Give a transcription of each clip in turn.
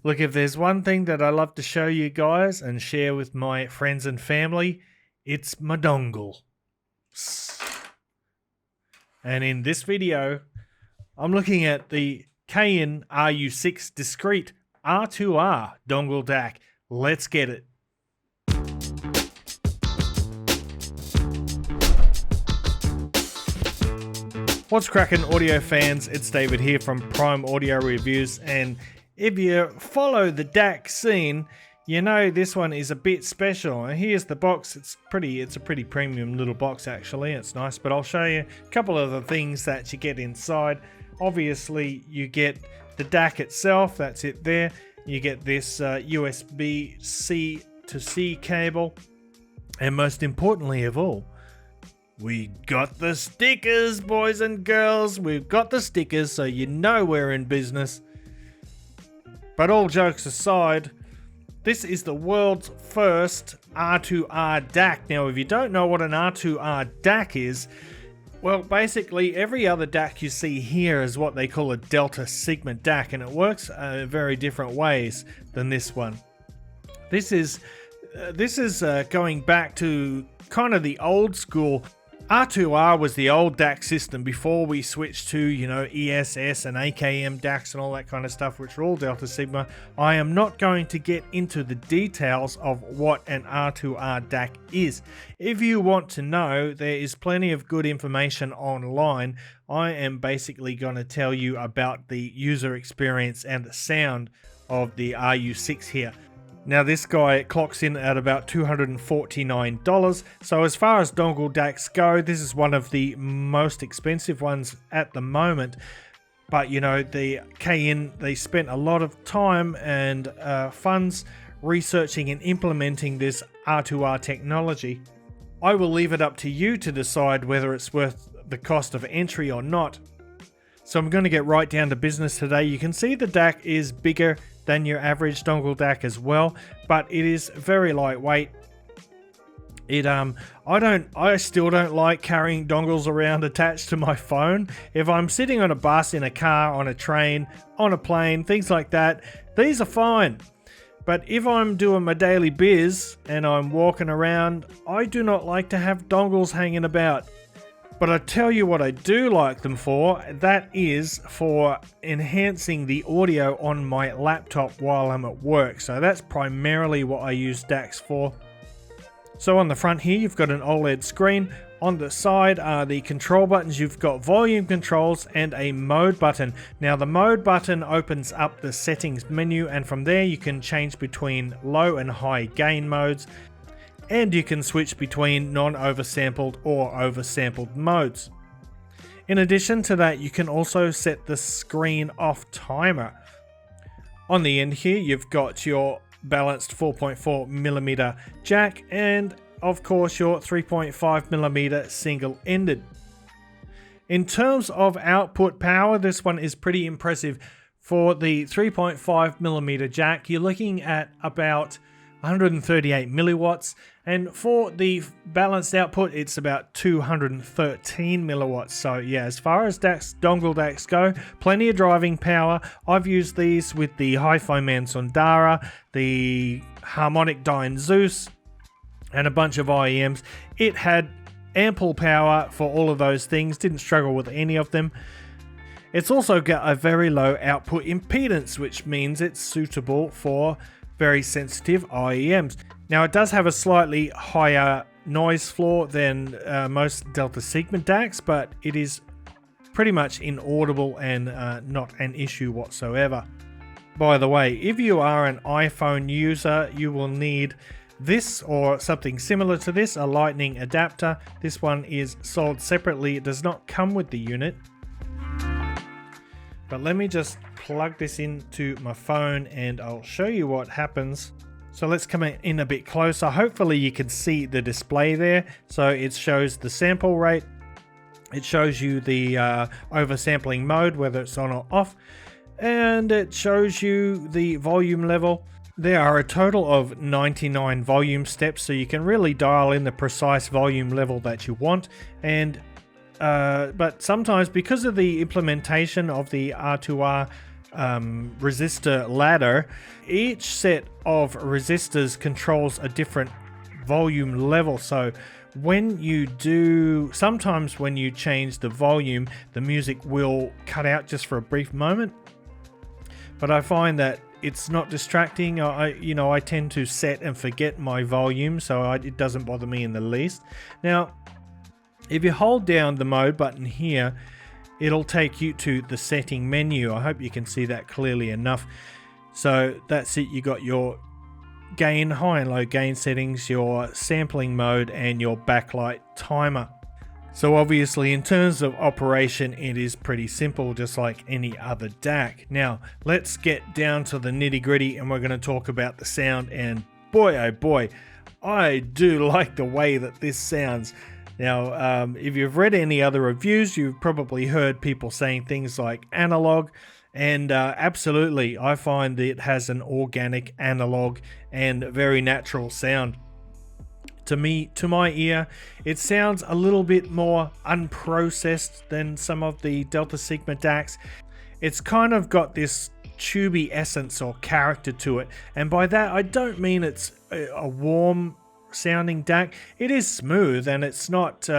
Look, if there's one thing that I love to show you guys and share with my friends and family, it's my dongle. And in this video, I'm looking at the Cayin RU6 discrete R2R dongle DAC. Let's get it. What's cracking, audio fans? It's David here from Prime Audio Reviews, and if you follow the DAC scene, you know this one is a bit special. And here's the box. It's a pretty premium little box actually. It's nice, but I'll show you a couple of the things that you get inside. Obviously, you get the DAC itself. That's it there. You get this USB-C to C cable, and most importantly of all, we got the stickers, boys and girls. We've got the stickers, so you know we're in business. But all jokes aside, this is the world's first R2R DAC. Now, if you don't know what an R2R DAC is, well, basically every other DAC you see here is what they call a delta sigma DAC, and it works very different ways than this one. This is going back to kind of the old school. R2R was the old DAC system before we switched to, you know, ESS and AKM DACs and all that kind of stuff, which are all Delta Sigma. I am not going to get into the details of what an R2R DAC is. If you want to know, there is plenty of good information online. I am basically going to tell you about the user experience and the sound of the RU6 here. Now this guy clocks in at about $249, so as far as dongle DACs go, this is one of the most expensive ones at the moment. But you know, the Cayin, they spent a lot of time and funds researching and implementing this R2R technology. I will leave it up to you to decide whether it's worth the cost of entry or not. So I'm going to get right down to business today. You can see the DAC is bigger than your average dongle DAC as well, but it is very lightweight. I still don't like carrying dongles around attached to my phone. If I'm sitting on a bus, in a car, on a train, on a plane, things like that, these are fine. But if I'm doing my daily biz and I'm walking around, I do not like to have dongles hanging about. But I tell you what I do like them for, that is for enhancing the audio on my laptop while I'm at work. So that's primarily what I use DACs for. So on the front here, you've got an OLED screen. On the side are the control buttons. You've got volume controls and a mode button. Now the mode button opens up the settings menu, and from there you can change between low and high gain modes. And you can switch between non-oversampled or oversampled modes. In addition to that, you can also set the screen off timer. On the end here, you've got your balanced 4.4mm jack and of course your 3.5mm single-ended. In terms of output power, this one is pretty impressive. For the 3.5mm jack, you're looking at about 138 milliwatts, and for the balanced output it's about 213 milliwatts. So yeah, as far as dongle DACs go, plenty of driving power. I've used these with the Hi-Fi-Man Sondara, the Harmonic Dyne Zeus, and a bunch of IEMs. It had ample power for all of those things, didn't struggle with any of them. It's also got a very low output impedance, which means it's suitable for very sensitive IEMs. Now it does have a slightly higher noise floor than most Delta Sigma DACs, but it is pretty much inaudible and not an issue whatsoever. By the way, if you are an iPhone user, you will need this or something similar to this, a lightning adapter. This one is sold separately. It does not come with the unit. But let me just plug this into my phone and I'll show you what happens. So let's come in a bit closer. Hopefully you can see the display there. So it shows the sample rate. It shows you the oversampling mode, whether it's on or off. And it shows you the volume level. There are a total of 99 volume steps, so you can really dial in the precise volume level that you want. And but sometimes, because of the implementation of the R2R resistor ladder. Each set of resistors controls a different volume level. So sometimes when you change the volume, the music will cut out just for a brief moment. But I find that it's not distracting. I tend to set and forget my volume, so it doesn't bother me in the least. Now, if you hold down the mode button here, it'll take you to the setting menu. I hope you can see that clearly enough. So that's it. You got your gain, high and low gain settings, your sampling mode, and your backlight timer. So obviously in terms of operation, it is pretty simple, just like any other DAC. Now let's get down to the nitty gritty, and we're going to talk about the sound, and boy oh boy, I do like the way that this sounds. Now if you've read any other reviews, you've probably heard people saying things like analog, and absolutely I find that it has an organic, analog and very natural sound. To my ear, it sounds a little bit more unprocessed than some of the Delta Sigma DACs. It's kind of got this tubey essence or character to it, and by that I don't mean it's a warm sounding DAC. It is smooth and it's not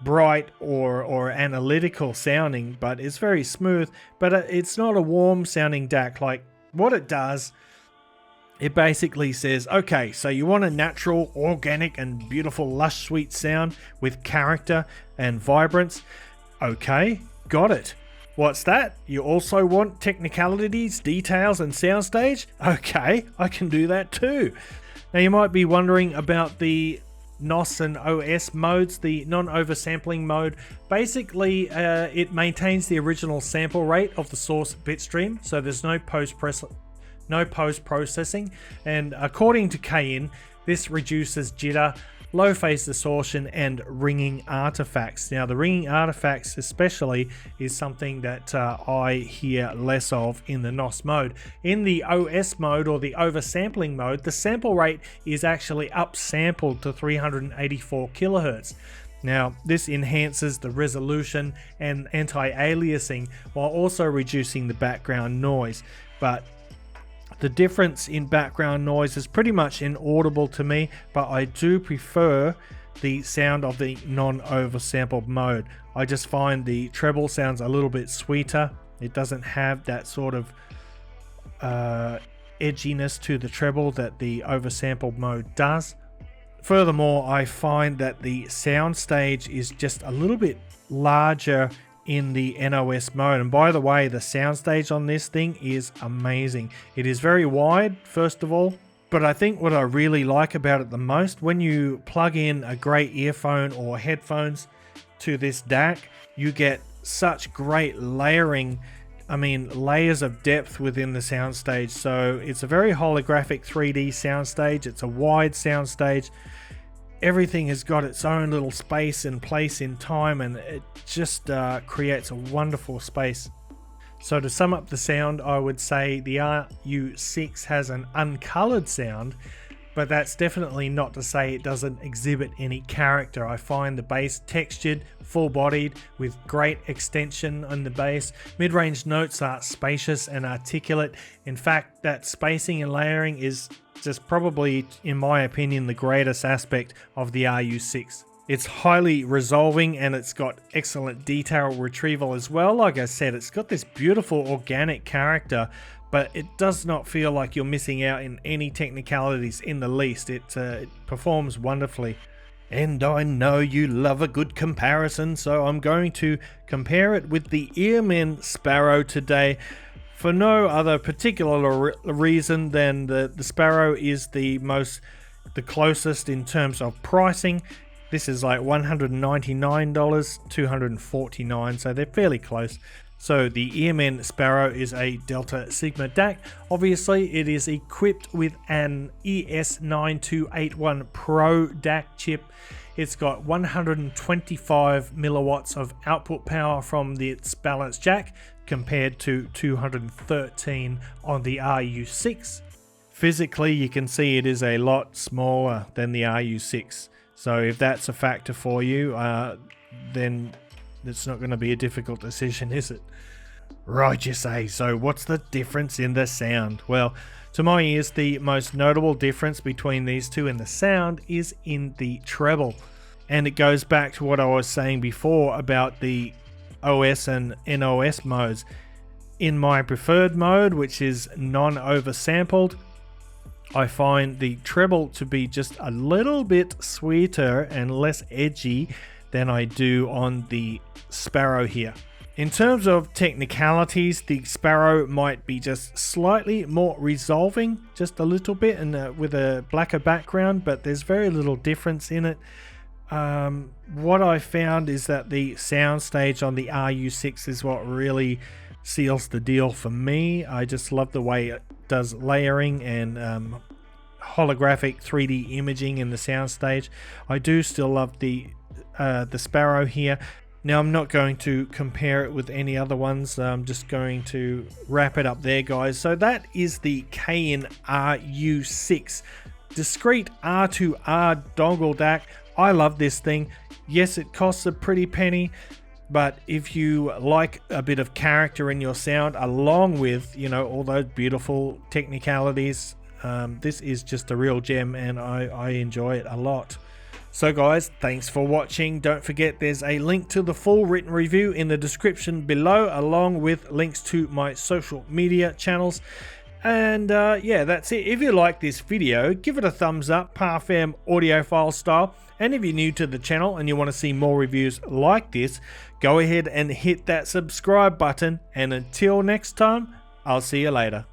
bright or analytical sounding, but it's very smooth. But it's not a warm sounding DAC. Like, what it does, it basically says, okay, so you want a natural, organic and beautiful, lush, sweet sound with character and vibrance. Okay, got it. What's that? You also want technicalities, details and soundstage? Okay, I can do that too. Now you might be wondering about the NOS and OS modes. The non-oversampling mode, basically it maintains the original sample rate of the source bitstream, so there's no post-processing, and according to Cayin, this reduces jitter, low phase distortion and ringing artifacts. Now the ringing artifacts especially is something that I hear less of in the NOS mode. In the OS mode, or the oversampling mode, the sample rate is actually upsampled to 384 kilohertz. Now this enhances the resolution and anti-aliasing while also reducing the background noise, but the difference in background noise is pretty much inaudible to me, but I do prefer the sound of the non-oversampled mode. I just find the treble sounds a little bit sweeter. It doesn't have that sort of edginess to the treble that the oversampled mode does. Furthermore, I find that the soundstage is just a little bit larger in the NOS mode. And by the way, the soundstage on this thing is amazing. It is very wide, first of all, but I think what I really like about it the most, when you plug in a great earphone or headphones to this DAC, you get such great layering, layers of depth within the soundstage. So it's a very holographic 3D soundstage. It's a wide soundstage. Everything has got its own little space and place in time, and it just creates a wonderful space. So to sum up the sound, I would say the RU6 has an uncolored sound, but that's definitely not to say it doesn't exhibit any character. I find the bass textured, full-bodied, with great extension on the bass. Mid-range notes are spacious and articulate. In fact, that spacing and layering is just probably, in my opinion, the greatest aspect of the RU6. It's highly resolving and it's got excellent detail retrieval as well. Like I said, it's got this beautiful organic character, but it does not feel like you're missing out in any technicalities in the least. It performs wonderfully. And I know you love a good comparison, so I'm going to compare it with the Earman Sparrow today, for no other particular reason than the Sparrow is the closest in terms of pricing. This is like $199, $249, so they're fairly close. So the Earman Sparrow is a Delta Sigma DAC. Obviously it is equipped with an ES9281 Pro DAC chip. It's got 125 milliwatts of output power from its balance jack, compared to 213 on the RU6. Physically, you can see it is a lot smaller than the RU6. So if that's a factor for you, then it's not going to be a difficult decision, is it? Right, you say. So what's the difference in the sound? Well, to my ears, the most notable difference between these two in the sound is in the treble. And it goes back to what I was saying before about the OS and NOS modes. In my preferred mode, which is non-oversampled, I find the treble to be just a little bit sweeter and less edgy than I do on the Sparrow here. In terms of technicalities, the Sparrow might be just slightly more resolving, just a little bit, and with a blacker background, but there's very little difference in it. What I found is that the soundstage on the RU6 is what really seals the deal for me. I just love the way it does layering and holographic 3D imaging in the soundstage. I do still love the Sparrow here. Now, I'm not going to compare it with any other ones. I'm just going to wrap it up there, guys. So that is the Cayin RU6 discrete R2R dongle DAC. I love this thing. Yes, it costs a pretty penny, but if you like a bit of character in your sound, along with, you know, all those beautiful technicalities, this is just a real gem, and I enjoy it a lot. So guys, thanks for watching. Don't forget there's a link to the full written review in the description below, along with links to my social media channels. And yeah, that's it. If you like this video, give it a thumbs up, Parfam audiophile style. And if you're new to the channel and you want to see more reviews like this, go ahead and hit that subscribe button. And until next time, I'll see you later.